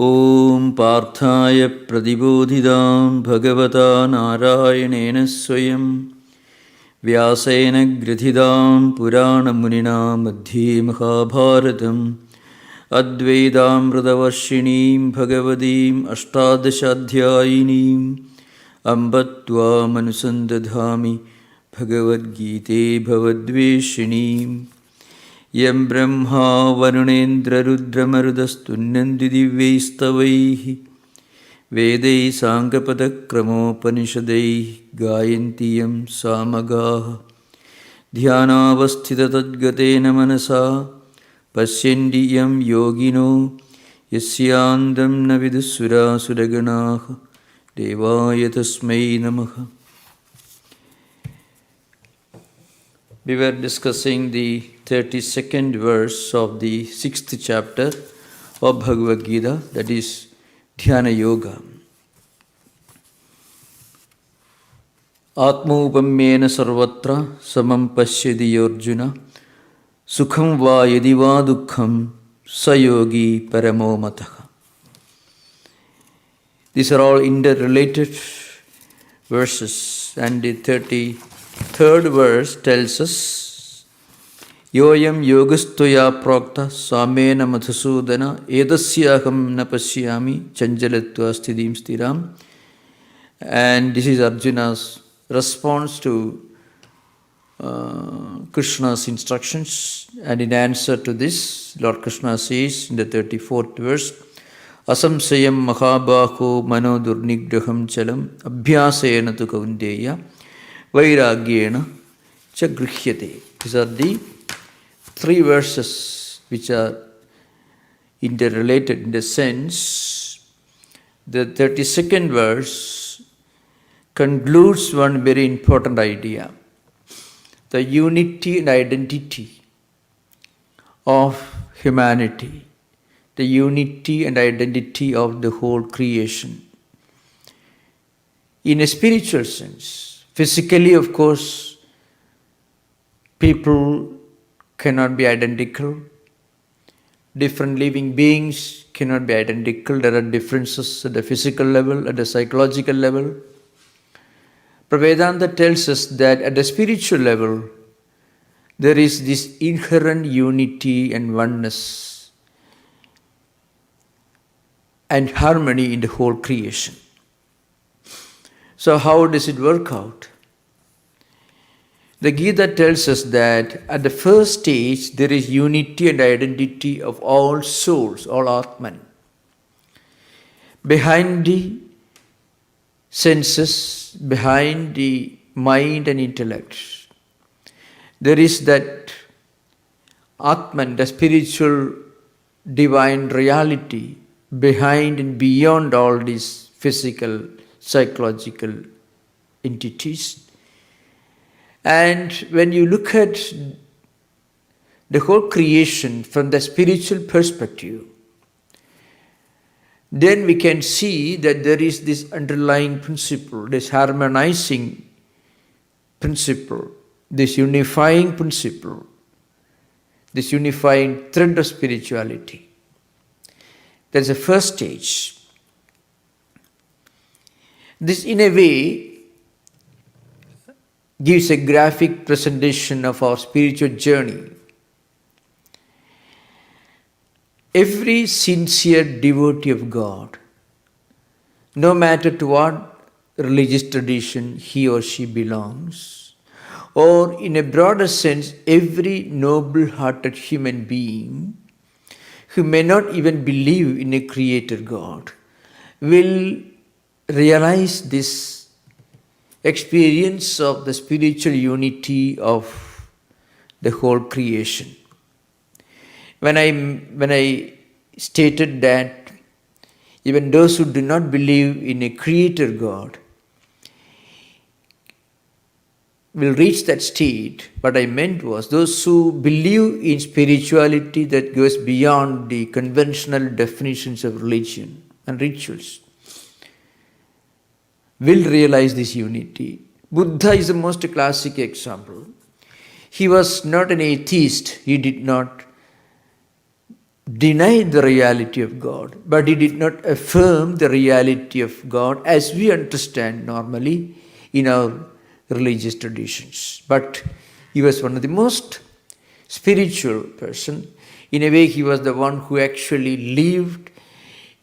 ഓം പാർത്ഥായ പ്രതിബോധിതാം ഭഗവതാ നാരായണേന സ്വയം വ്യാസേന ഗ്രഥിതാം പുരാണമുനിനാ മധ്യേ മഹാഭാരതം അദ്വൈതാമൃതവർഷിണീം ഭഗവതീം അഷ്ടാദശാധ്യായിനീം അംബ ത്വാമനുസന്ദധാമി ഭഗവദ്ഗീതേ ഭവദ്വേഷിണീം യം ബ്രഹ്മാ വരുണേന്ദ്രരുദ്രമരുതസ്തുന്യന്തി ദിവ്യൈസ്തവൈഃ വേദൈः സാംഗപദക്രമോപനിഷദൈः ഗായന്തി യം സാമഗാഃ ധ്യാനാവസ്ഥിതതദ്ഗതേന മനസാ പശ്യന്തി യം യോഗിനോ യസ്യാന്തം ന വിദുഃസുരാസുരഗണാഃ ദേവായ തസ്മൈ നമഃ. We were discussing the 32nd verse of the 6th chapter of Bhagavad Gita, that is Dhyana Yoga. Atma-upamyena sarvatra samam pashyati Arjuna sukham va yadi va dukkham sayogi paramo mataha. These are all interrelated verses, and the 33rd verse tells us Yoyam yogastoya prokta samena madhusudana edasyaham na pashyami chanjalatva sthitim stiram. And this is Arjuna's response to Krishna's instructions, and in answer to this Lord Krishna says in the 34th verse, asamsayam mahabaho mano durniggraham chalam abhyasena tu kaunteya vairagyena cha grihyate. These are the three verses which are interrelated in the sense. The 32nd verse concludes one very important idea: the unity and identity of humanity, the unity and identity of the whole creation. In a spiritual sense, physically, of course, people cannot be identical. Different living beings cannot be identical. There are differences at the physical level, at the psychological level. Vedanta tells us that at the spiritual level, there is this inherent unity and oneness and harmony in the whole creation. So how does it work out? The Gita tells us that at the first stage, there is unity and identity of all souls, all Atman. Behind the senses, behind the mind and intellect, there is that Atman, the spiritual divine reality, behind and beyond all these physical, psychological entities. And when you look at the whole creation from the spiritual perspective, then we can see that there is this underlying principle, this harmonizing principle, this unifying principle, this unifying thread of spirituality. That's the first stage. This, in a way, gives a graphic presentation of our spiritual journey. Every sincere devotee of God, no matter to what religious tradition he or she belongs, or in a broader sense, every noble-hearted human being who may not even believe in a creator God, will realize this experience of the spiritual unity of the whole creation. When I stated that even those who do not believe in a creator God will reach that state, what I meant was those who believe in spirituality that goes beyond the conventional definitions of religion and rituals will realize this unity. Buddha is the most classic example. He was not an atheist. He did not deny the reality of God, but he did not affirm the reality of God as we understand normally in our religious traditions. But he was one of the most spiritual person. In a way, he was the one who actually lived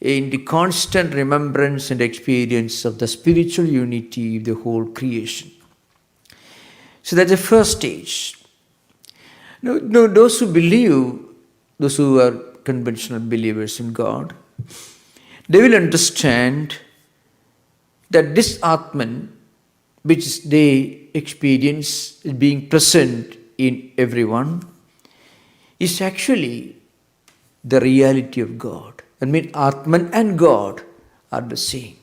in the constant remembrance and experience of the spiritual unity of the whole creation. So that's the first stage. No, those who believe, those who are conventional believers in God, they will understand that this Atman, which they experience being present in everyone, is actually the reality of God. I mean, Atman and God are the same.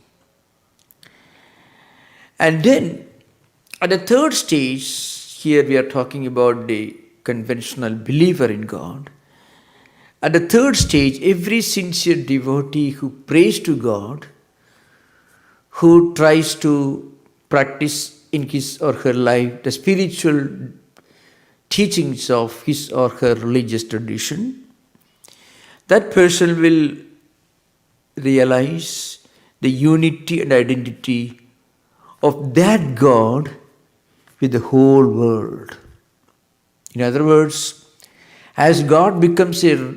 And then, at the third stage, here we are talking about the conventional believer in God. At the third stage, every sincere devotee who prays to God, who tries to practice in his or her life the spiritual teachings of his or her religious tradition, that person will realize the unity and identity of that God with the whole world. In other words, as God becomes a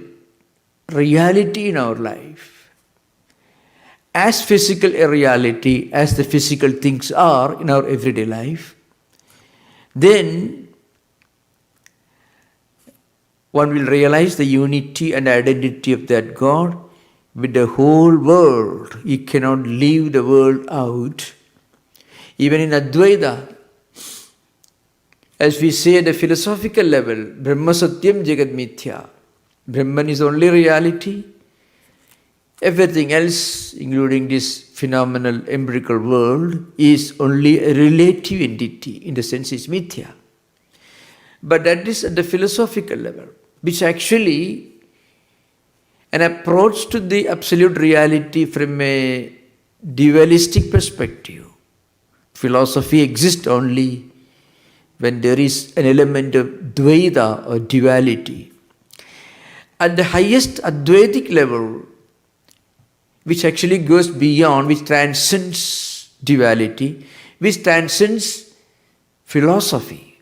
reality in our life, as physical a reality as the physical things are in our everyday life, then one will realize the unity and identity of that God with the whole world. He cannot leave the world out. Even in Advaita, as we say at the philosophical level, Brahma Satyam Jagat Mithya. Brahman is only reality. Everything else, including this phenomenal empirical world, is only a relative entity, in the sense it's mithya. But that is at the philosophical level, which actually an approach to the absolute reality from a dualistic perspective. Philosophy exists only when there is an element of Dvaita or duality. At the highest Advaitic level, which actually goes beyond, which transcends duality, which transcends philosophy.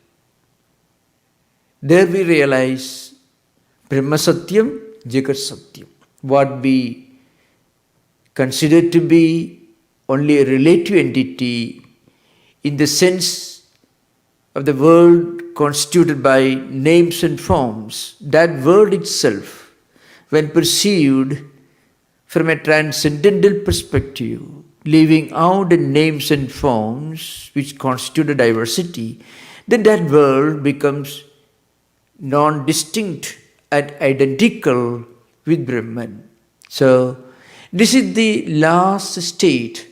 There we realize Brahma Satyam, Jagat Satyam. What we consider to be only a relative entity in the sense of the world constituted by names and forms, that world itself, when perceived from a transcendental perspective, leaving out the names and forms which constitute a diversity, then that world becomes non-distinct and identical with Brahman. So, this is the last state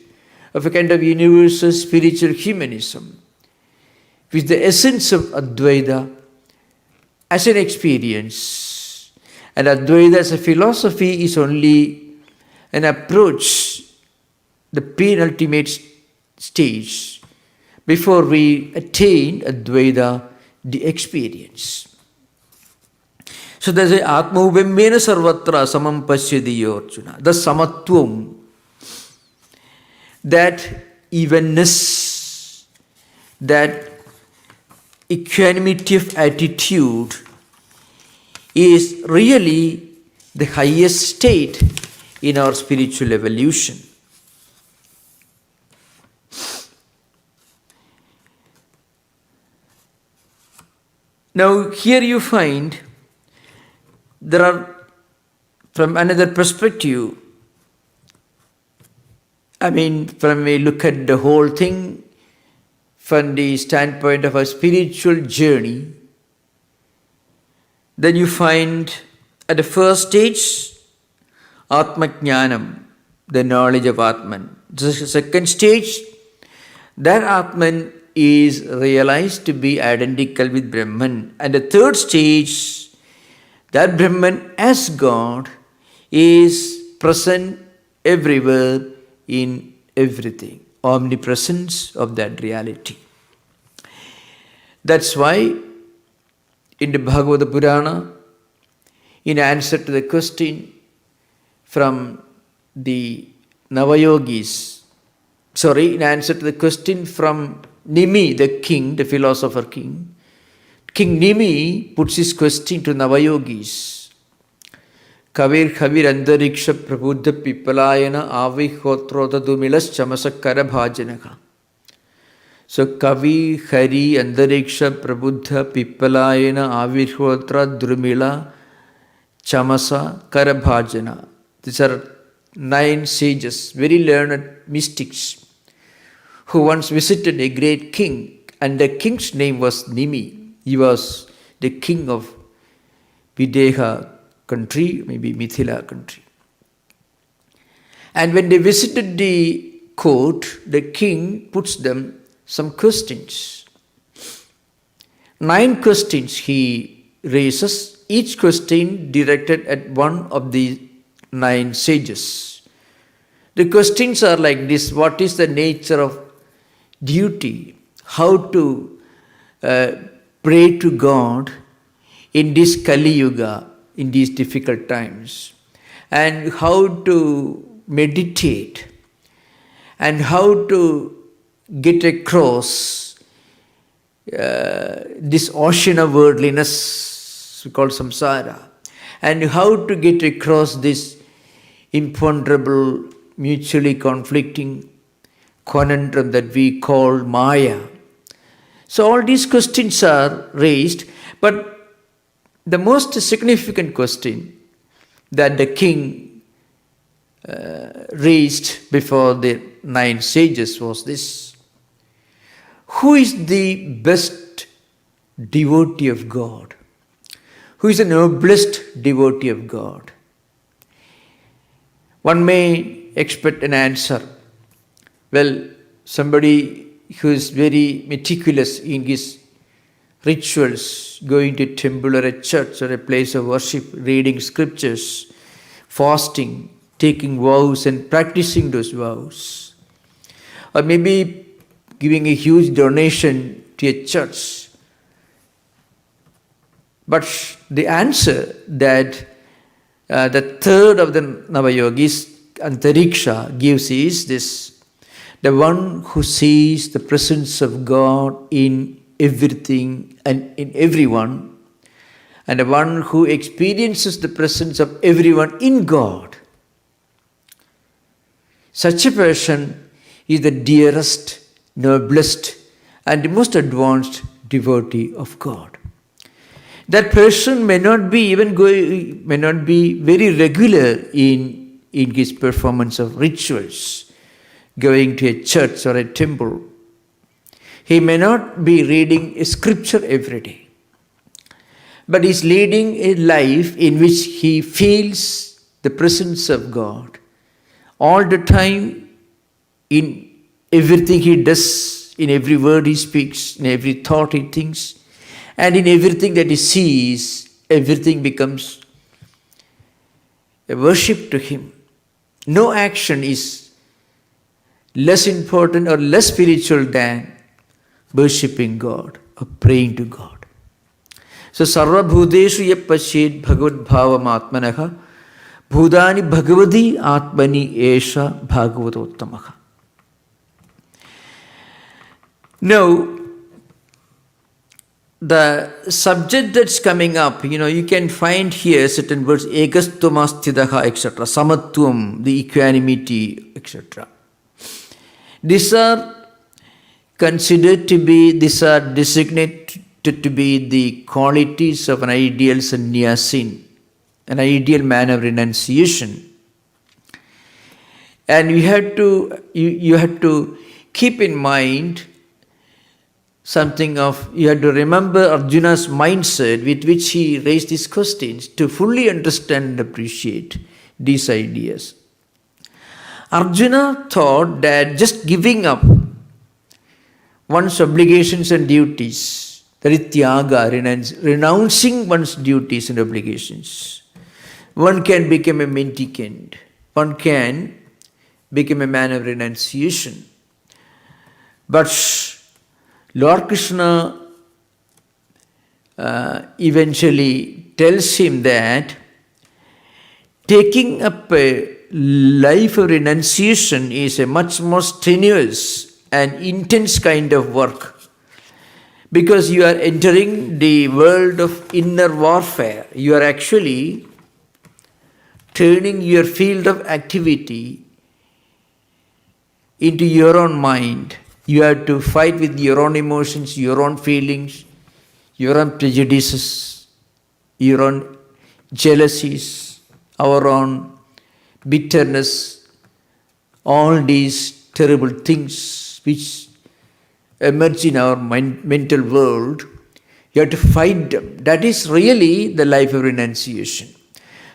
of a kind of universal spiritual humanism, with the essence of Advaita as an experience. And Advaita as a philosophy is only an approach, the penultimate stage, before we attain Advaita, the experience. So there's a Atma Ubemmena Sarvatra Samam Pasyadi Arjuna. The Samatvam, that evenness, that equanimity of attitude is really the highest state in our spiritual evolution. Now here you find there are, from another perspective, from a look at the whole thing, from the standpoint of a spiritual journey, then you find at the first stage, Atma-jnanam, the knowledge of Atman. The second stage, that Atman is realized to be identical with Brahman. And the third stage, that Brahman as God is present everywhere in everything. Omnipresence of that reality. That's why in the Bhagavad Purana, in answer to the question from the Navayogis, in answer to the question from Nimi, the king, the philosopher king, King Nimi puts his question to Navayogis. Kavir Khavir Andariksha Prabhuddha Pipalayana Avi Hotrota Dumilas Chamasakara Bhajanaka. So Kavi Hari Andariksha Prabhuddha Pipalayana Avi Hotra Drumila Chamasa Karabhajana. These are 9 sages, very learned mystics, who once visited a great king, and the king's name was Nimi. He was the king of Videha country, maybe Mithila country. And when they visited the court, the king puts them some questions. 9 questions he raises, each question directed at one of the 9 sages. The questions are like this: what is the nature of duty? How to pray to God in this Kali Yuga, in these difficult times, and how to meditate, and how to get across this ocean of worldliness we call samsara, and how to get across this imponderable, mutually conflicting conundrum that we call Maya. So all these questions are raised, but the most significant question that the king raised before the 9 sages was this: who is the best devotee of God? Who is the noblest devotee of God? One may expect an answer. Well, somebody who is very meticulous in his rituals, going to a temple or a church or a place of worship, reading scriptures, fasting, taking vows and practicing those vows. Or maybe giving a huge donation to a church. But the answer that the third of the Navayogis, Antariksha, gives is this: the one who sees the presence of God in everything and in everyone, and the one who experiences the presence of everyone in God. Such a person is the dearest, noblest, and most advanced devotee of God. That person may not be very regular in his performance of rituals, going to a church or a temple. He may not be reading a scripture every day, but he is leading a life in which he feels the presence of God all the time, in everything he does, in every word he speaks, in every thought he thinks, and in everything that he sees. Everything becomes a worship to him. No action is less important or less spiritual than worshipping God or praying to God. So, Sarva Bhuteshu yap pasyet Bhagavad Bhavam Atmanaha Bhutani Bhagavadi Atmani Esha Bhagavatottamaha. Now, the subject that's coming up, you can find here certain words, Ekatvam, etc., Samatvam, the equanimity, etc. These are designated to be the qualities of an ideal sannyasin, an ideal man of renunciation. And you have to keep in mind you have to remember Arjuna's mindset with which he raised these questions to fully understand and appreciate these ideas. Arjuna thought that just giving up one's obligations and duties, that is tyaga, renouncing one's duties and obligations, one can become a mendicant, one can become a man of renunciation. But Lord Krishna eventually tells him that taking up a life of renunciation is a much more strenuous and intense kind of work, because you are entering the world of inner warfare. You are actually turning your field of activity into your own mind. You have to fight with your own emotions, your own feelings, your own prejudices, your own jealousies, our own bitterness, all these terrible things which emerge in our mental world. You have to fight them. That is really the life of renunciation.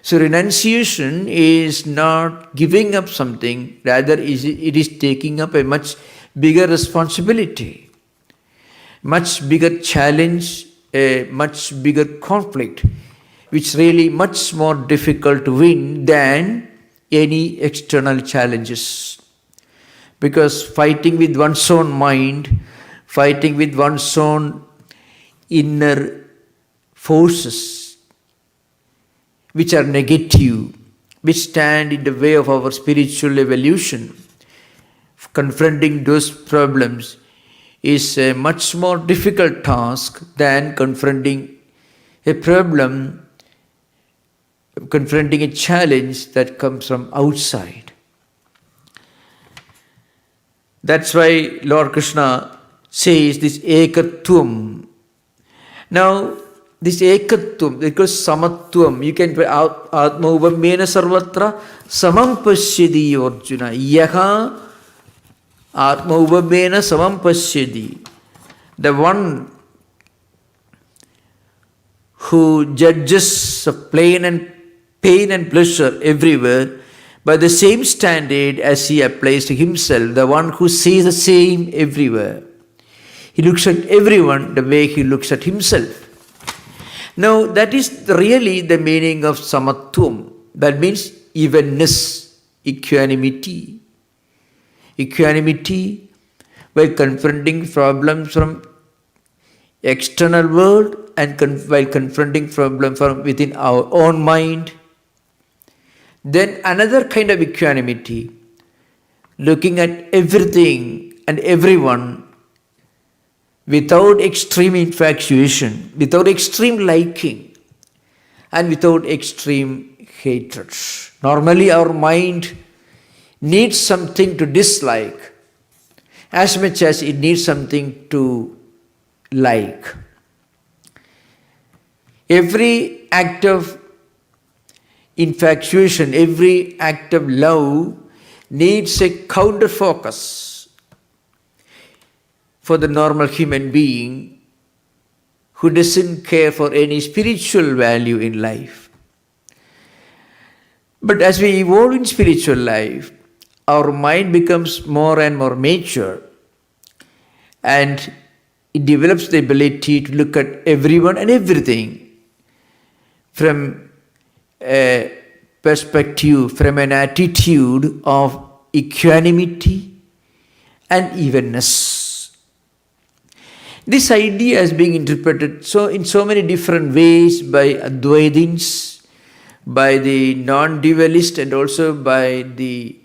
So renunciation is not giving up something, rather it is taking up a much bigger responsibility, much bigger challenge, a much bigger conflict, which is really much more difficult to win than any external challenges. Because fighting with one's own mind, fighting with one's own inner forces, which are negative, which stand in the way of our spiritual evolution, confronting those problems is a much more difficult task than confronting a challenge that comes from outside. That's why Lord Krishna says this Ekatvam. Now, this Ekatvam, because Samatvam, you can put Atma-jnanam sarvatra samam pashyadi Arjuna. Yaha Atma-jnanam samam pashyadi. The one who judges of pain and pleasure everywhere by the same standard as he applies to himself, the one who sees the same everywhere. He looks at everyone the way he looks at himself. Now, that is really the meaning of Samatvam. That means evenness, equanimity. Equanimity while confronting problems from external world and while confronting problems from within our own mind. Then another kind of equanimity, looking at everything and everyone without extreme infatuation, without extreme liking, and without extreme hatred. Normally our mind needs something to dislike as much as it needs something to like. Every act of infatuation, every act of love needs a counter focus for the normal human being who doesn't care for any spiritual value in life. But as we evolve in spiritual life, our mind becomes more and more mature, and it develops the ability to look at everyone and everything from a perspective, from an attitude of equanimity and evenness. This idea is being interpreted in so many different ways by Advaitins, by the non-dualist, and also by the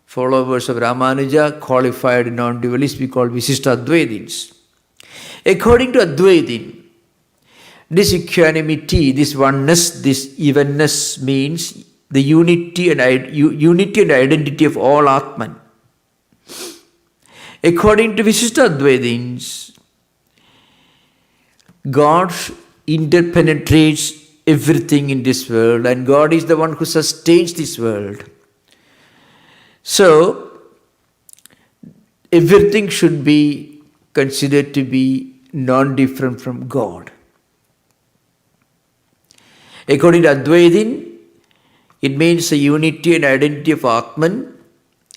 followers of Ramanuja, qualified non-dualists we call Visishtadvaitins. According to Advaitin, this equanimity, this oneness, this evenness means the unity and identity of all Atman. According to Visishtadvaitins, God interpenetrates everything in this world, and God is the one who sustains this world. So, everything should be considered to be non-different from God. According to Advaitin, it means the unity and identity of Atman,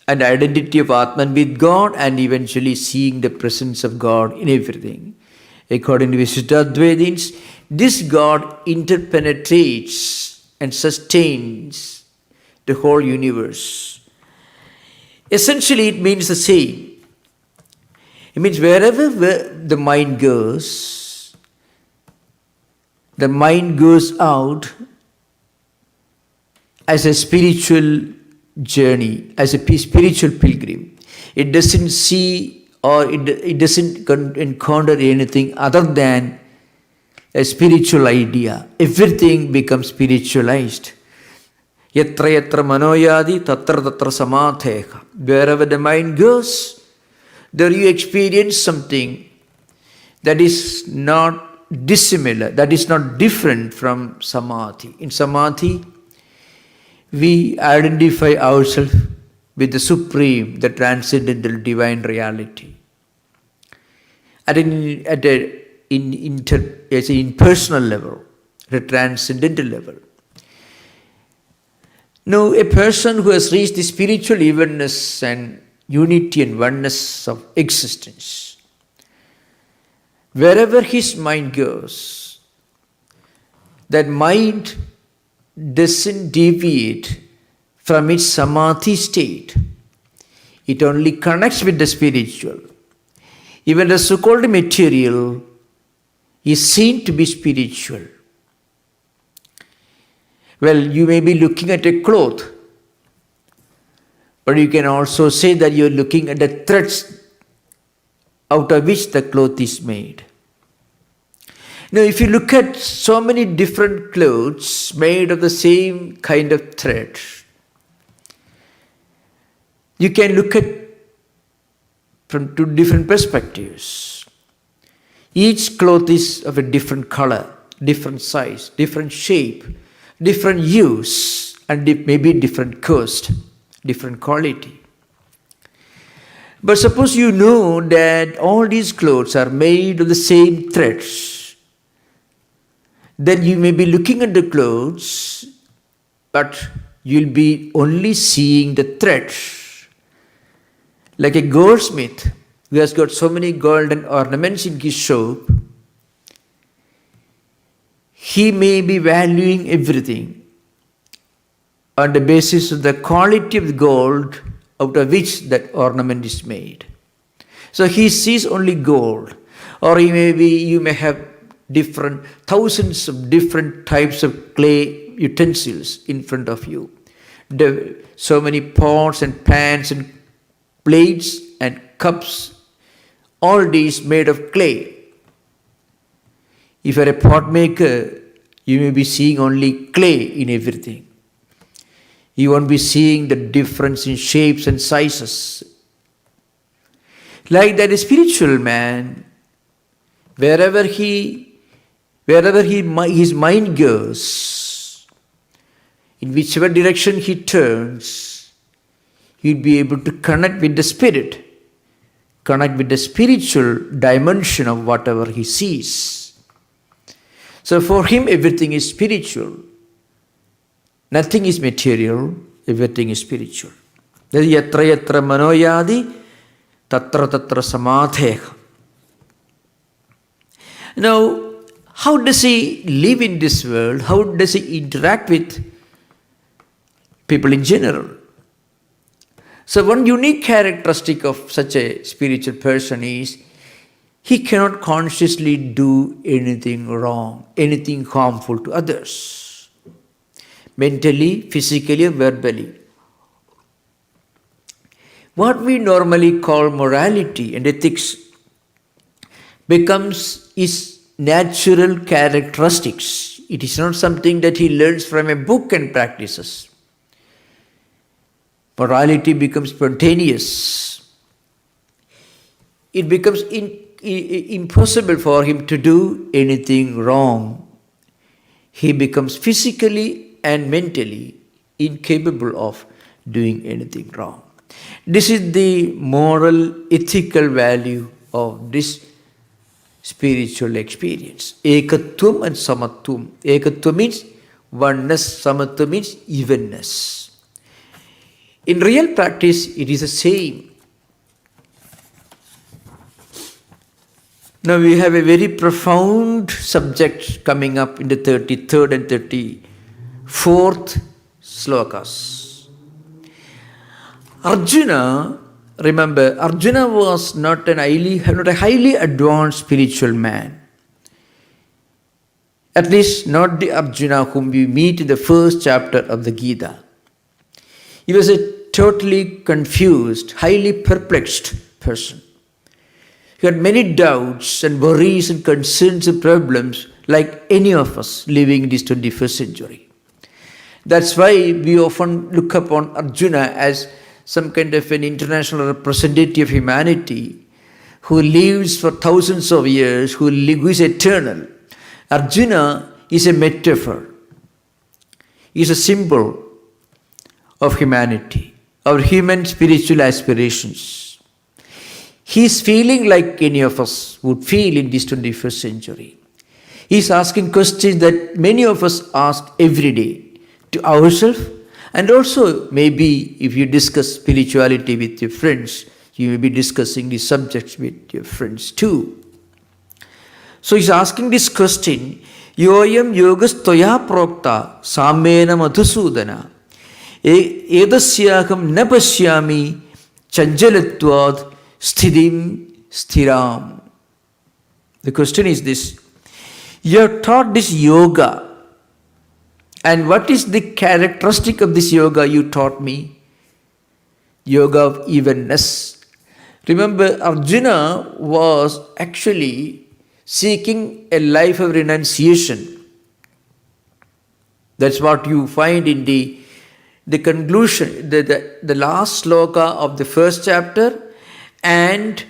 and identity of Atman with God, and eventually seeing the presence of God in everything. According to Visishtadvaitins, this God interpenetrates and sustains the whole universe. Essentially, it means the same. It means wherever the mind goes out as a spiritual journey, as a spiritual pilgrim. It doesn't see or it doesn't encounter anything other than a spiritual idea. Everything becomes spiritualized. Yatra yatra manoyadi tatra tatra samatheha. Wherever the mind goes, there you experience something that is not dissimilar, that is not different from samadhi. In samadhi, we identify ourselves with the supreme, the transcendental divine reality. At an impersonal level, at a transcendental level. Now, a person who has reached the spiritual evenness and unity and oneness of existence, wherever his mind goes, that mind doesn't deviate from its samadhi state. It only connects with the spiritual. Even the so-called material is seen to be spiritual. Well, you may be looking at a cloth, but you can also say that you are looking at the threads out of which the cloth is made. Now, if you look at so many different clothes made of the same kind of thread, you can look at from two different perspectives. Each cloth is of a different color, different size, different shape, different use, and maybe different cost, different quality. But suppose you know that all these clothes are made of the same threads, then you may be looking at the clothes, but you'll be only seeing the threads. Like a goldsmith who has got so many golden ornaments in his shop, he may be valuing everything on the basis of the quality of the gold out of which that ornament is made. So he sees only gold, or you may have thousands of different types of clay utensils in front of you. So many pots and pans and plates and cups, all these made of clay. If you are a pot maker, you may be seeing only clay in everything. You won't be seeing the difference in shapes and sizes. Like that, a spiritual man, wherever his mind goes, in whichever direction he turns, he'll be able to connect with the spirit, connect with the spiritual dimension of whatever he sees. So for him, everything is spiritual. Nothing is material, everything is spiritual. Yatra yatra manoyadi, tatra tatra samadheha. Now, how does he live in this world? How does he interact with people in general? So one unique characteristic of such a spiritual person is he cannot consciously do anything wrong, anything harmful to others. Mentally, physically, or verbally. What we normally call morality and ethics becomes his natural characteristics. It is not something that he learns from a book and practices. Morality becomes spontaneous. It becomes impossible for him to do anything wrong. He becomes physically and mentally incapable of doing anything wrong. This is the moral, ethical value of this spiritual experience. Ekatvam and Samatvam. Ekatvam means oneness, Samatvam means evenness. In real practice, it is the same. Now we have a very profound subject coming up in the 33rd and 34th slokas. Arjuna, remember, Arjuna was not a highly advanced spiritual man. At least not the Arjuna whom we meet in the first chapter of the Gita. He was a totally confused, highly perplexed person. He had many doubts and worries and concerns and problems like any of us living in this 21st century. That's why we often look upon Arjuna as some kind of an international representative of humanity who lives for thousands of years, who is eternal. Arjuna is a metaphor. He is a symbol of humanity, our human spiritual aspirations. He is feeling like any of us would feel in this 21st century. He is asking questions that many of us ask every day to ourselves, and also maybe if you discuss spirituality with your friends, you may be discussing these subjects with your friends too. So he's asking this question, Yoyam yogas toya prokta samena madhusudana edasyakam napashyami chanjalatvad sthidim sthiram. The question is this, you are taught this yoga, and what is the characteristic of this yoga you taught me? Yoga of evenness. Remember, Arjuna was actually seeking a life of renunciation. That's what you find in the conclusion, the last sloka of the first chapter, and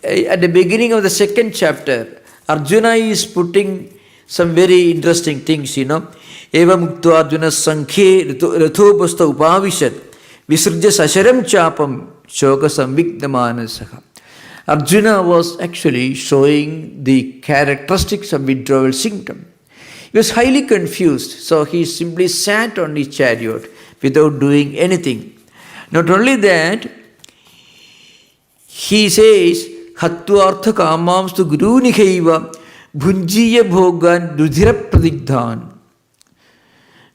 at the beginning of the second chapter, Arjuna is putting some very interesting things, Eva mukta Arjuna sankhe rathopasta upavishat visrja sasharam chapam shoka samvigdamanasaha. Arjuna was actually showing the characteristics of withdrawal symptom. He was highly confused, so he simply sat on his chariot without doing anything. Not only that, he says, Hatvartha kamamstu guru nikhaiva bhunjiya bhogan dudhira pradigdhan.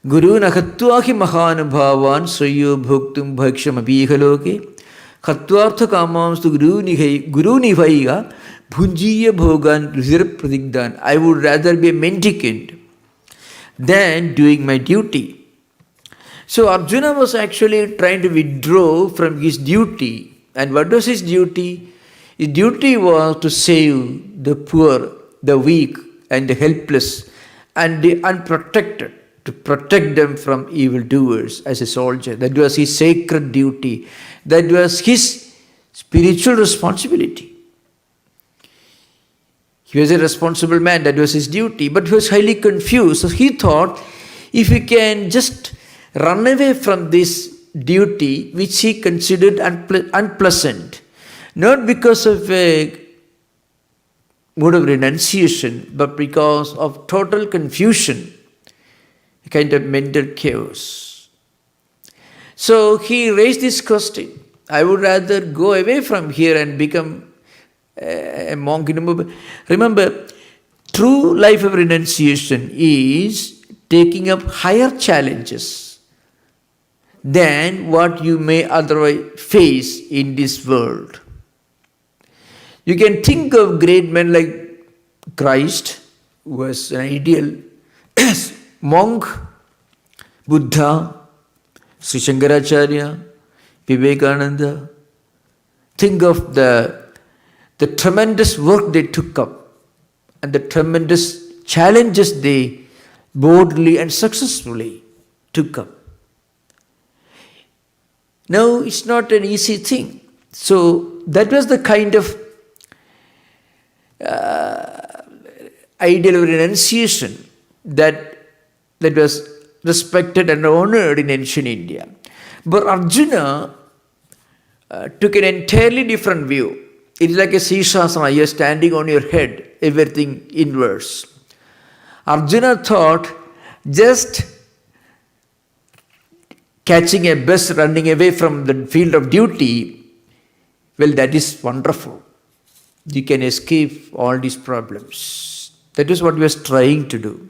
Guru nakhatvahi mahanubhavan swayo bhoktum bhaksham abhihaloke. Hatvartha kamamstu guru nihaiga bhunjiya bhogan dudhira pradigdhan. I would rather be a mendicant than doing my duty. So Arjuna was actually trying to withdraw from his duty. And what was his duty? His duty was to save the poor, the weak, and the helpless, and the unprotected, to protect them from evildoers as a soldier. That was his sacred duty. That was his spiritual responsibility. He was a responsible man, that was his duty, but he was highly confused. So he thought, if he can just run away from this duty, which he considered unpleasant, not because of a mood of renunciation, but because of total confusion, a kind of mental chaos. So he raised this question, I would rather go away from here and become a monk. Remember, true life of renunciation is taking up higher challenges than what you may otherwise face in this world. You can think of great men like Christ, who was an ideal monk, Buddha, Sri Shankaracharya, Vivekananda. Think of the tremendous work they took up and the tremendous challenges they boldly and successfully took up. Now, it's not an easy thing. So, that was the kind of ideal of renunciation that was respected and honored in ancient India. But Arjuna took an entirely different view. It is like a Sishasana, you are standing on your head, everything inwards. Arjuna thought just catching a bus, running away from the field of duty, well, that is wonderful. You can escape all these problems. That is what he was trying to do.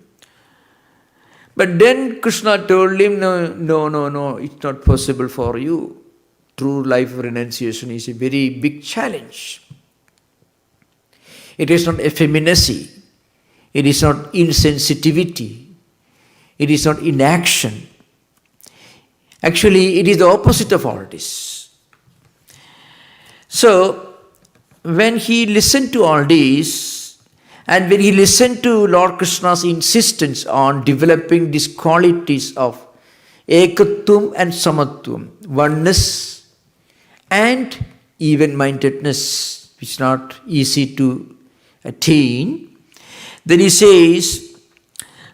But then Krishna told him, no, it's not possible for you. True life of renunciation is a very big challenge. It is not effeminacy. It is not insensitivity. It is not inaction. Actually, it is the opposite of all this. So, when he listened to all this, and when he listened to Lord Krishna's insistence on developing these qualities of Ekatvam and Samatvam, oneness and even-mindedness, which is not easy to attain, then he says,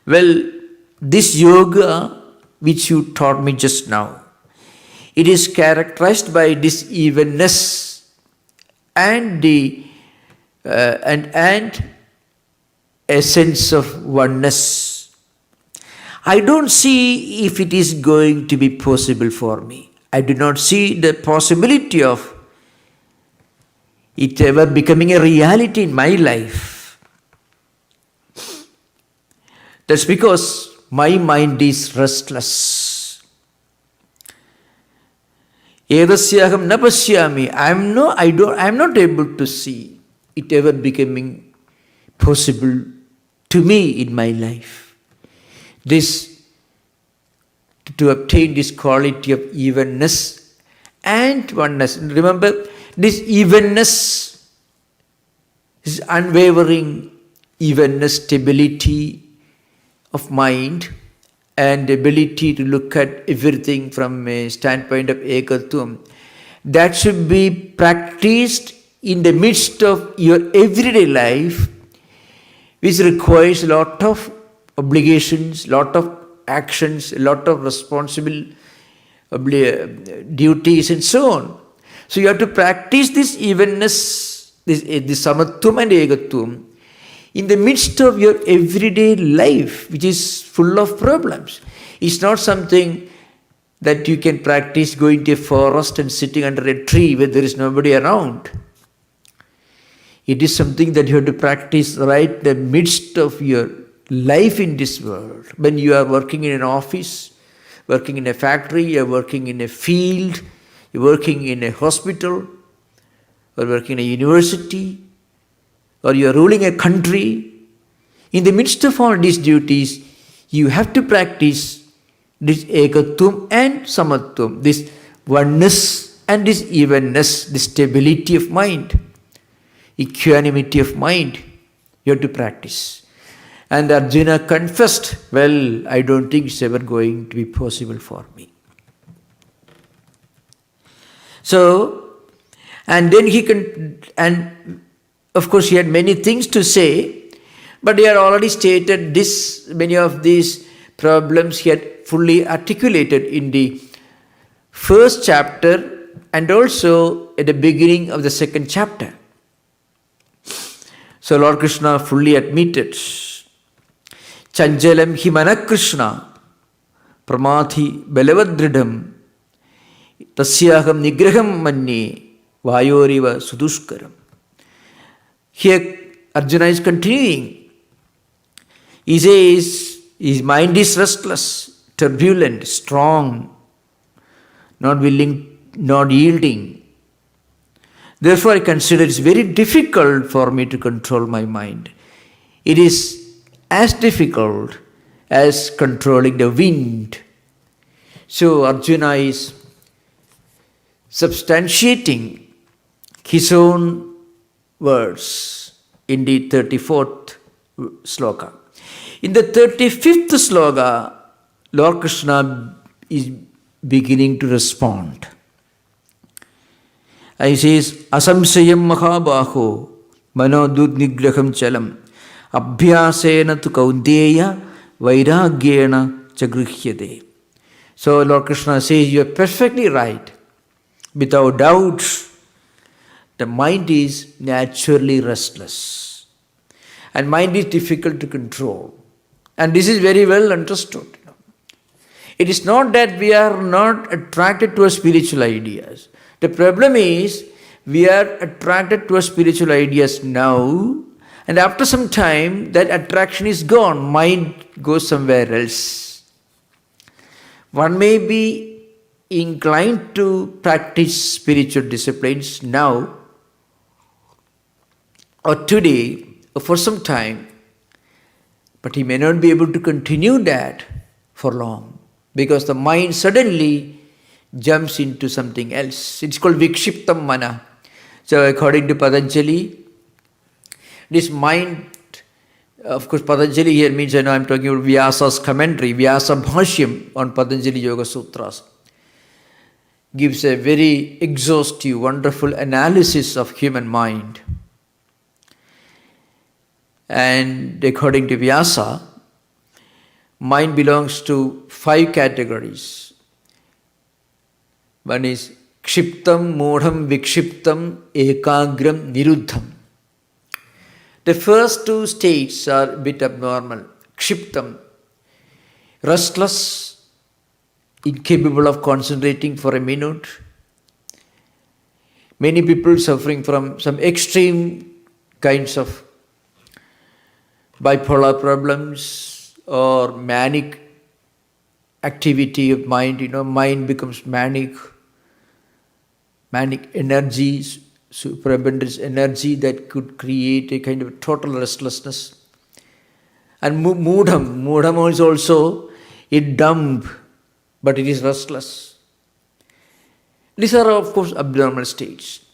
well, this yoga which you taught me just now, it is characterized by this evenness and the and a sense of oneness. I don't see if it is going to be possible for me. I do not see the possibility of it ever becoming a reality in my life. That's because my mind is restless. Edasyaham na pasyami. I am not able to see it ever becoming possible to me in my life. To obtain this quality of evenness and oneness. Remember, this evenness is unwavering evenness, stability of mind and ability to look at everything from a standpoint of Ekatvam. That should be practiced in the midst of your everyday life, which requires a lot of obligations, lot of actions, a lot of responsible duties and so on. So you have to practice this evenness, this Samatvam and Ekatvam in the midst of your everyday life, which is full of problems. It's not something that you can practice going to a forest and sitting under a tree where there is nobody around. It is something that you have to practice right in the midst of your life in this world. When you are working in an office, working in a factory, you are working in a field, you are working in a hospital, or working in a university, or you are ruling a country. In the midst of all these duties, you have to practice this Ekatvam and Samatvam, this oneness and this evenness, this stability of mind, equanimity of mind, you have to practice. And Arjuna confessed, well, I don't think it's ever going to be possible for me. So, and then and of course he had many things to say, but he had already stated this, many of these problems he had fully articulated in the first chapter and also at the beginning of the second chapter. So Lord Krishna fully admitted, Chanjalam hi mana Krishna pramati balavadridham tasyaham nigraham manye vayoriva suduskaram. Here Arjuna is continuing. He says his mind is restless, turbulent, strong, not willing, not yielding. Therefore I consider it's very difficult for me to control my mind. It is as difficult as controlling the wind. So Arjuna is substantiating his own words in the 34th sloka. In the 35th sloka, Lord Krishna is beginning to respond. He says, Asamsayam mahabaho manodud nigraham chalam abhyasena tu kaundeya vairagyena chagrihyade. So Lord Krishna says, you are perfectly right. Without doubt, the mind is naturally restless. And mind is difficult to control. And this is very well understood. It is not that we are not attracted to spiritual ideas. The problem is, we are attracted to spiritual ideas now, and after some time, that attraction is gone. Mind goes somewhere else. One may be inclined to practice spiritual disciplines now, or today, or for some time, but he may not be able to continue that for long, because the mind suddenly jumps into something else. It's called vikshiptam mana. So according to Patanjali, this mind, of course Patanjali here means, I'm talking about Vyasa's commentary, Vyasa Bhashyam on Patanjali Yoga Sutras, gives a very exhaustive, wonderful analysis of human mind. And according to Vyasa, mind belongs to 5 categories. One is kshiptam, modham, vikshiptam, ekagram, niruddham. The first 2 states are a bit abnormal. Kshiptam, restless, incapable of concentrating for a minute. Many people suffering from some extreme kinds of bipolar problems or manic activity of mind. Mind becomes manic energy, superabundance energy that could create a kind of total restlessness. And mudham is also a dumb, but it is restless. These are of course abnormal states.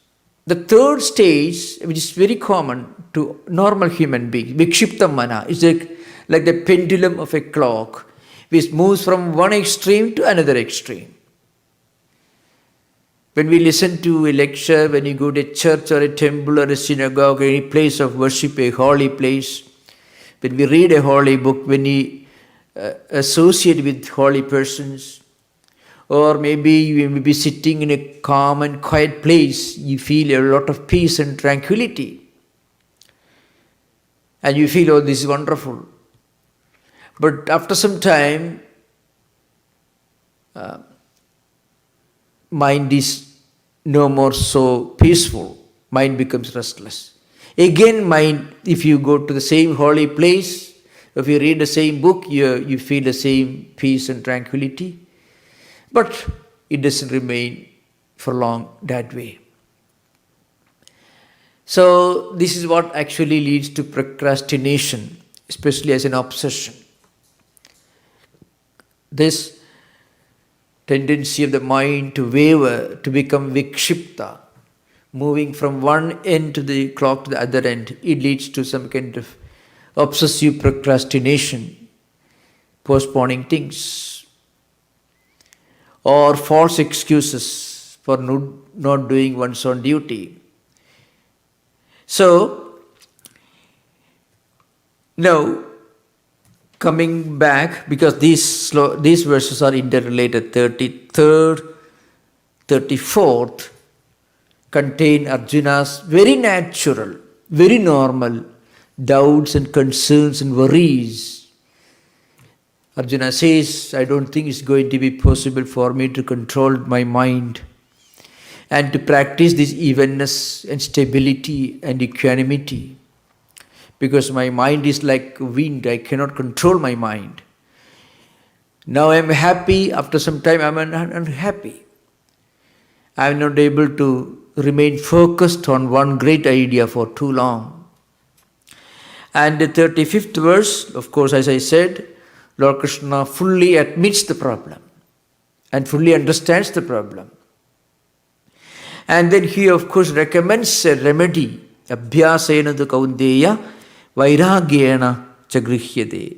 The third stage, which is very common to normal human beings, vikshiptam mana, is like the pendulum of a clock, which moves from one extreme to another extreme. When we listen to a lecture, when you go to a church or a temple or a synagogue, any place of worship, a holy place, when we read a holy book, when we associate with holy persons, or maybe you may be sitting in a calm and quiet place, you feel a lot of peace and tranquility. And you feel, oh, this is wonderful. But after some time, mind is no more so peaceful. Mind becomes restless. Again, mind, if you go to the same holy place, if you read the same book, you feel the same peace and tranquility. But it doesn't remain for long that way. So this is what actually leads to procrastination, especially as an obsession. This tendency of the mind to waver, to become vikshipta, moving from one end to the clock to the other end, it leads to some kind of obsessive procrastination, postponing things, or false excuses for not doing one's own duty. So, now, coming back, because these verses are interrelated, 33rd, 34th, contain Arjuna's very natural, very normal doubts and concerns and worries. Arjuna says, I don't think it's going to be possible for me to control my mind and to practice this evenness and stability and equanimity, because my mind is like wind, I cannot control my mind. Now I am happy, after some time I am unhappy. I am not able to remain focused on one great idea for too long. And the 35th verse, of course, as I said, Lord Krishna fully admits the problem and fully understands the problem. And then he, of course, recommends a remedy, abhyasena tu kaunteya vairagyena chagrihyate,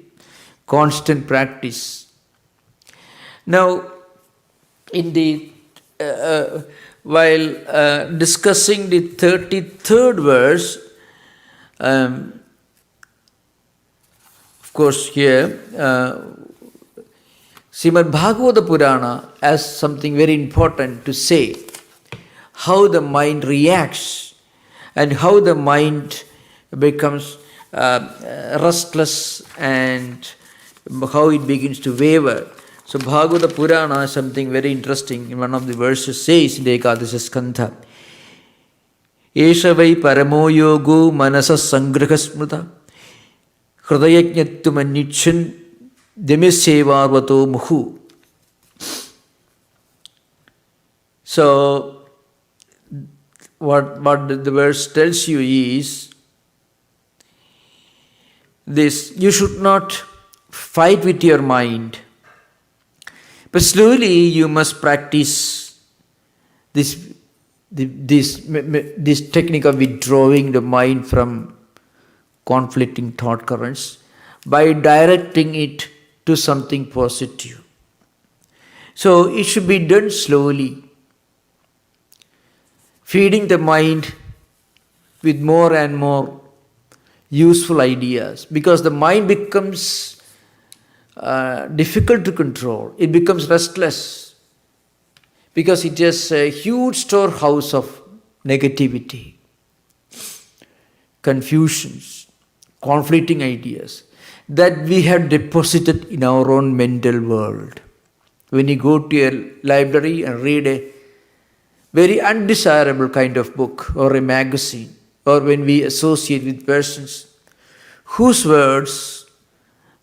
constant practice. Now, in the while discussing the 33rd verse, of course here, Srimad Bhagavad Purana has something very important to say, how the mind reacts and how the mind becomes restless and how it begins to waver. So Bhagavad Purana is something very interesting. In one of the verses says in the Ekadasha Skandha, Esha vai paramo yogo manasa sangraha smrita hridayajnattu mannichan demissevarvato muhu. So what the verse tells you is this: you should not fight with your mind, but slowly you must practice this technique of withdrawing the mind from conflicting thought currents by directing it to something positive. So it should be done slowly, feeding the mind with more and more useful ideas, because the mind becomes difficult to control. It becomes restless because it is a huge storehouse of negativity, confusions, conflicting ideas that we have deposited in our own mental world. When you go to a library and read a very undesirable kind of book or a magazine, or when we associate with persons whose words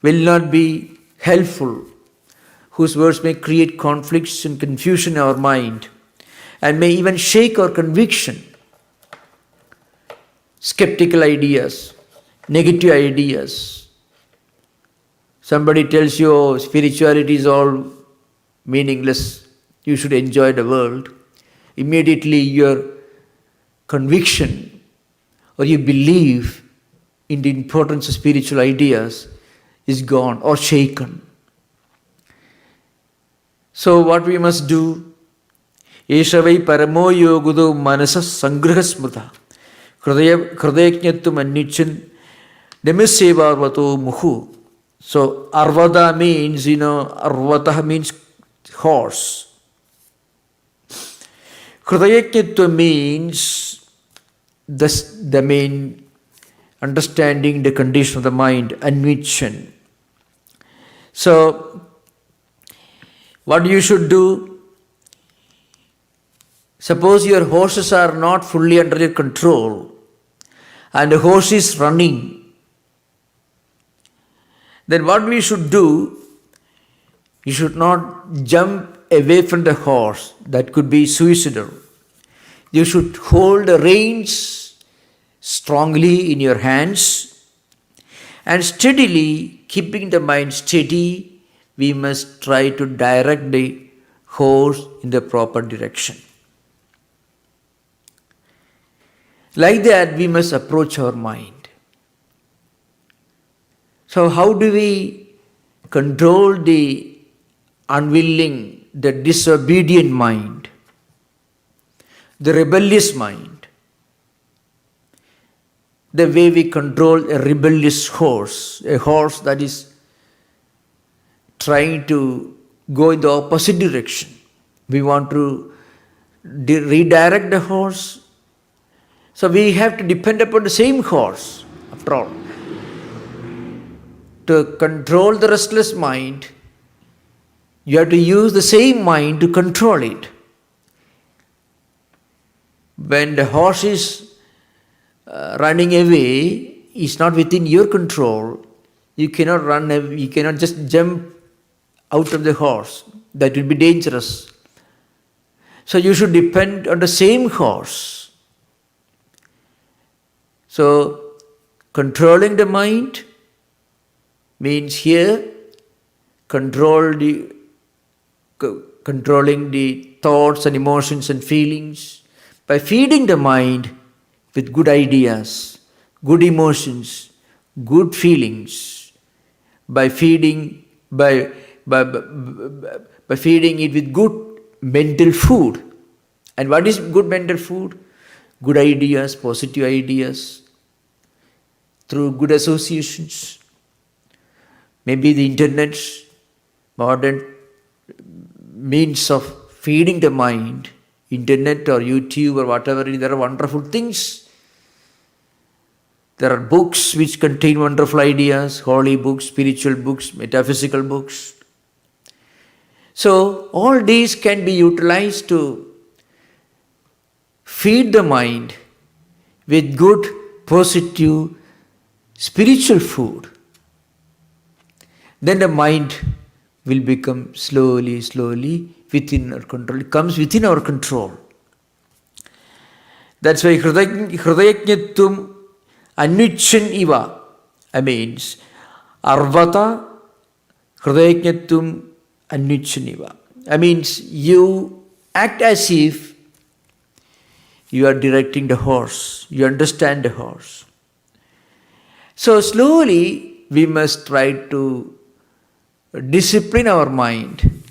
will not be helpful, whose words may create conflicts and confusion in our mind and may even shake our conviction, skeptical ideas, negative ideas. Somebody tells you, oh, spirituality is all meaningless, you should enjoy the world. Immediately your conviction or you believe in the importance of spiritual ideas is gone or shaken. So what we must do? Eshavai paramo yogudo manasa sangraha smrita hridayajnattu mannichan demissevarvato muhu. So arvada means, arvata means horse. Hridayajnatva means the main understanding the condition of the mind, anvichan. So, what you should do? Suppose your horses are not fully under your control and the horse is running. Then what we should do? You should not jump away from the horse. That could be suicidal. You should hold the reins strongly in your hands and steadily, keeping the mind steady, we must try to direct the horse in the proper direction. Like that, we must approach our mind. So how do we control the unwilling, the disobedient mind, the rebellious mind? The way we control a rebellious horse, a horse that is trying to go in the opposite direction. We want to redirect the horse. So we have to depend upon the same horse, after all. To control the restless mind, you have to use the same mind to control it. When the horse is running away, it's not within your control. You cannot run away, you cannot just jump out of the horse. That will be dangerous. So you should depend on the same horse. So controlling the mind means here controlling the thoughts and emotions and feelings by feeding the mind with good ideas, good emotions, good feelings, by feeding it with good mental food. And what is good mental food? Good ideas, positive ideas, through good associations. Maybe the internet, modern means of feeding the mind, internet or YouTube or whatever, there are wonderful things. There are books which contain wonderful ideas, holy books, spiritual books, metaphysical books. So all these can be utilized to feed the mind with good, positive, spiritual food. Then the mind will become slowly within our control. It comes within our control. That's why Hridayajnatum Anvichan Iva. Means Arvata Hridayajnatum Anvichan Iva. Means you act as if you are directing the horse. You understand the horse. So slowly we must try to discipline our mind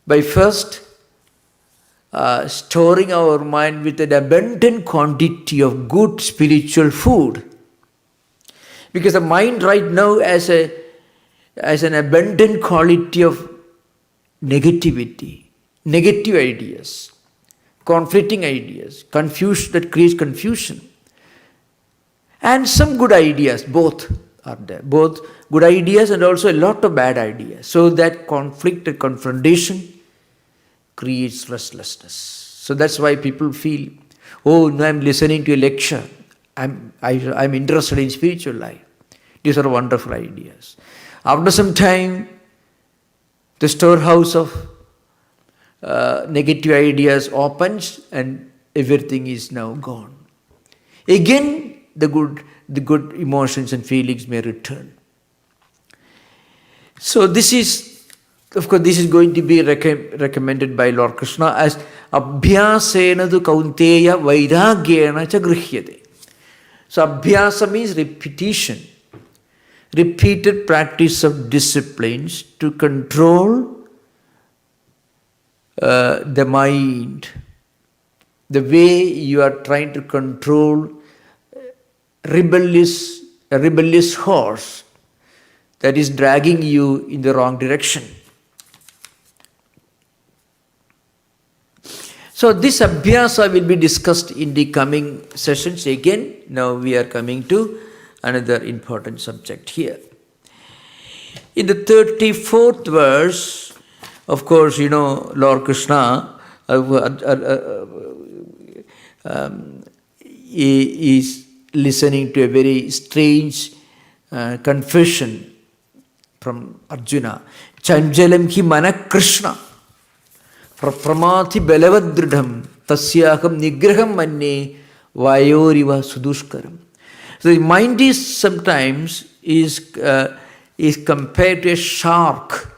by first storing our mind with an abundant quantity of good spiritual food. Because the mind right now has an abundant quality of negativity, negative ideas, conflicting ideas, confusion that creates confusion. And some good ideas, both are there. Both good ideas and also a lot of bad ideas. So that conflict and confrontation creates restlessness. So that's why people feel, oh, no, I'm listening to a lecture. I'm interested in spiritual life. These are wonderful ideas. After some time, the storehouse of negative ideas opens and everything is now gone. Again, the good emotions and feelings may return. So this is, of course, this is going to be recommended by Lord Krishna as Abhyasena tu kaunteya vairagyena cha grihyate. So abhyasa means repetition, repeated practice of disciplines to control the mind. The way you are trying to control a rebellious horse that is dragging you in the wrong direction. So this abhyasa will be discussed in the coming sessions again. Now we are coming to another important subject here. In the 34th verse, of course, you know, Lord Krishna is listening to a very strange confession from Arjuna. Chanjalam hi mana Krishna pramathi balavadridham tasyaham nigraham manne vayoriva sudushkaram. So the mind is sometimes is compared to a shark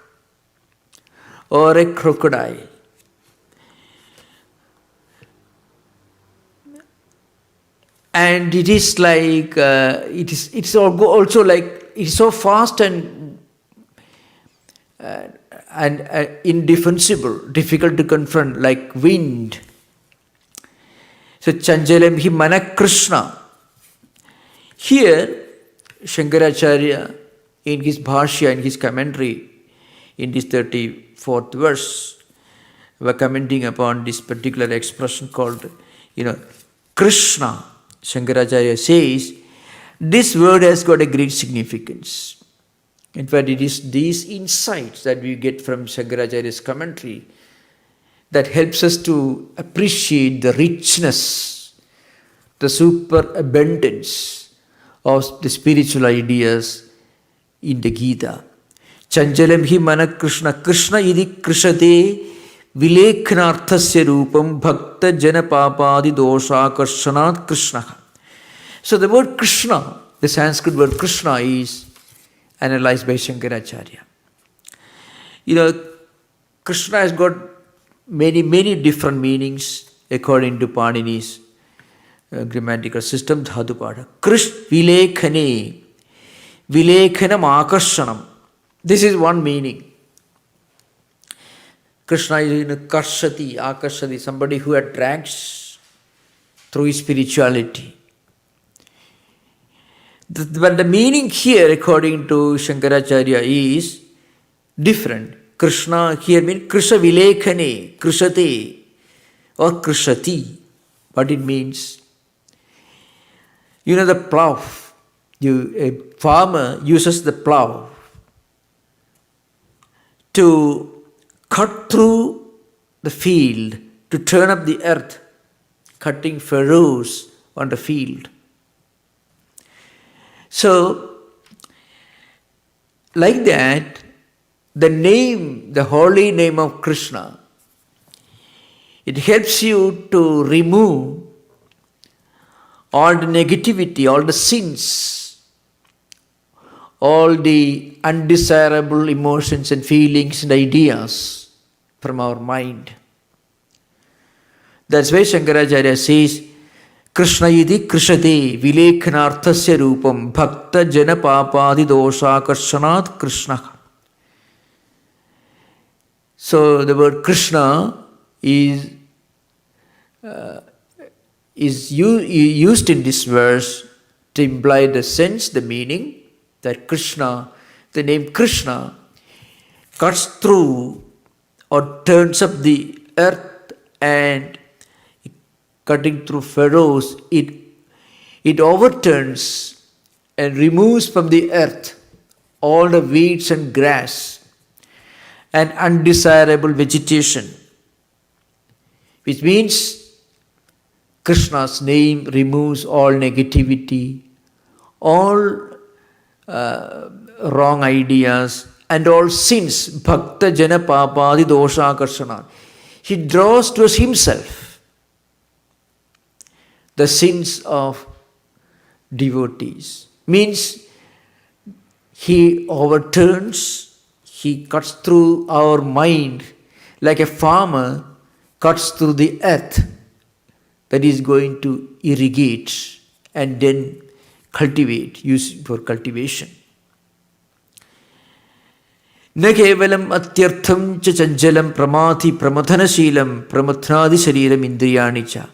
or a crocodile. And it is like, it's also like, it's so fast and indefensible, difficult to confront, like wind. So, Chanjalam hi mana Krishna. Here, Shankaracharya, in his Bhashya, in his commentary, in this 34th verse, were commenting upon this particular expression called, Krishna. Shankaracharya says, this word has got a great significance. In fact, it is these insights that we get from Shankaracharya's commentary that helps us to appreciate the richness, the superabundance of the spiritual ideas in the Gita. Chanjalam hi mana Krishna. Krishna idi krishate vilekhanarthasya rupam bhakta jana papadi dosha karshanat Krishna. So the word Krishna, the Sanskrit word Krishna, is analyzed by Shankaracharya. Krishna has got many different meanings according to Panini's grammatical system, Dhatupada. Krish vilekhane, vilekhanam akarshanam. This is one meaning. Krishna is karshati, akarshati, somebody who attracts through his spirituality. But the meaning here, according to Shankaracharya, is different. Krishna here means Krisha vilekhane, krishate, or krishati. What it means? The plough. A farmer uses the plough to cut through the field, to turn up the earth, cutting furrows on the field. So, like that, the holy name of Krishna, it helps you to remove all the negativity, all the sins, all the undesirable emotions and feelings and ideas from our mind. That's why Shankaracharya says, Krishna iti krishate vilekhanarthasya rupam bhakta jana papadi dosha karshanat Krishna. So the word Krishna is used in this verse to imply the sense, the meaning that Krishna, the name Krishna, cuts through or turns up the earth, and cutting through furrows, it overturns and removes from the earth all the weeds and grass and undesirable vegetation, which means Krishna's name removes all negativity, all wrong ideas, and all sins. Bhakta jana papadi dosha karshana. He draws towards himself the sins of devotees. Means he overturns, he cuts through our mind like a farmer cuts through the earth that is going to irrigate and then cultivate, use for cultivation. Na kevalam atyartham cha chanjalam pramati pramathanashilam pramathnadi shariram indriyani cha.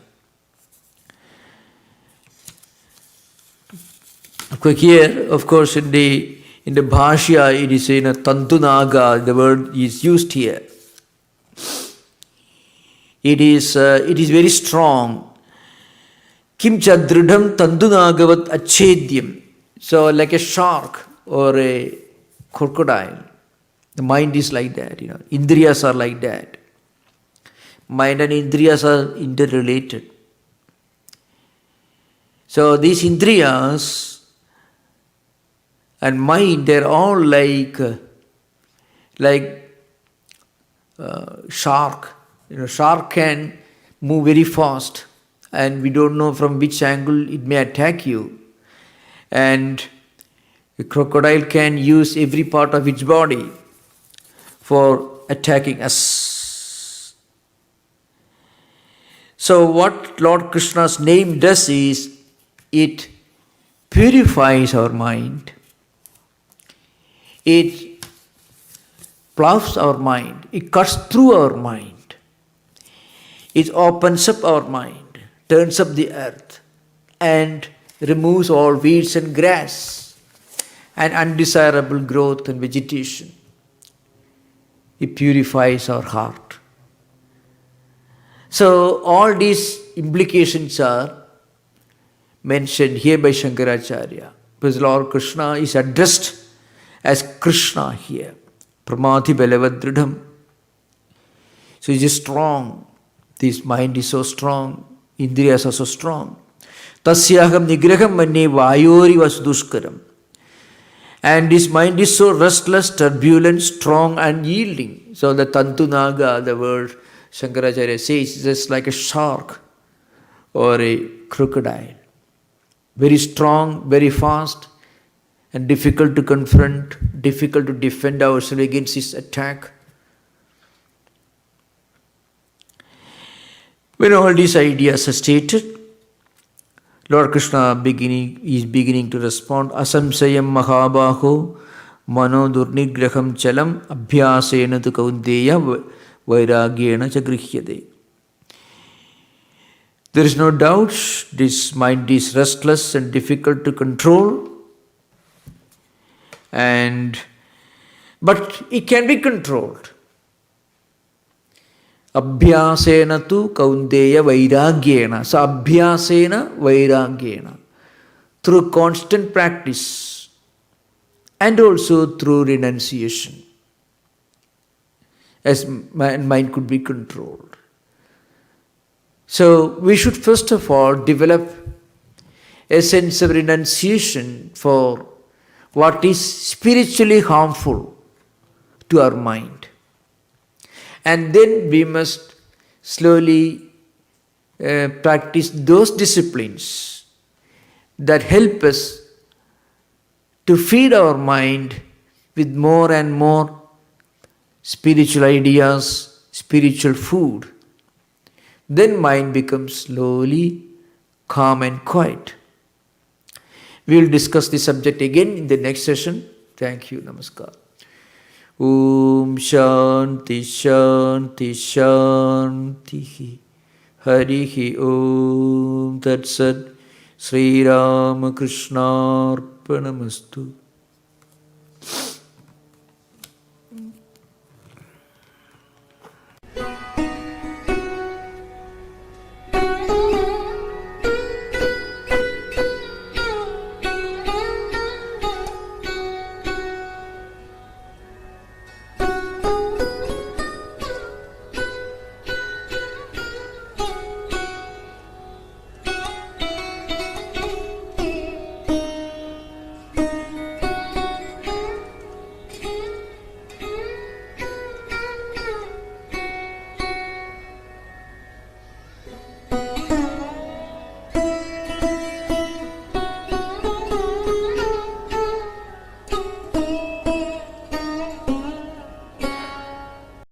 Here, of course, in the Bhashya, it is in a Tantunaga, the word is used here. It is very strong. Kim chadridham tandunagavat achedyam. So like a shark or a crocodile. The mind is like that, Indriyas are like that. Mind and Indriyas are interrelated. So these Indriyas and mind, they're all like shark. Shark can move very fast, and we don't know from which angle it may attack you. And a crocodile can use every part of its body for attacking us. So what Lord Krishna's name does is, it purifies our mind. It plows our mind. It cuts through our mind. It opens up our mind, turns up the earth, and removes all weeds and grass and undesirable growth and vegetation. It purifies our heart. So all these implications are mentioned here by Shankaracharya, because Lord Krishna is addressed as Krishna here. Pramati Balavadridham. So he is strong. This mind is so strong. Indriyas are so strong. Tasyaham nigraham manye vayori vasuduskaram. And this mind is so restless, turbulent, strong and yielding. So the Tantunaga, the word Shankaracharya says, is just like a shark or a crocodile. Very strong, very fast, and difficult to confront, difficult to defend ourselves against his attack. When all these ideas are stated, Lord Krishna is beginning to respond. Asamsayam mahabaho mano durnigraham chalam abhyasena tu kaunteya vairagyena chagrihyate. There is no doubt this mind is restless and difficult to control, but it can be controlled. Abhyasena tu kaunteya vairagyena. So abhyasena vairagyena. Through constant practice and also through renunciation, as mind could be controlled. So we should first of all develop a sense of renunciation for what is spiritually harmful to our mind. And then we must slowly practice those disciplines that help us to feed our mind with more and more spiritual ideas, spiritual food. Then mind becomes slowly calm and quiet. We will discuss this subject again in the next session. Thank you. Namaskar. Om Shanti Shanti Shanti Harihi Om Tat Sat Sri Ramakrishna Arpanamastu.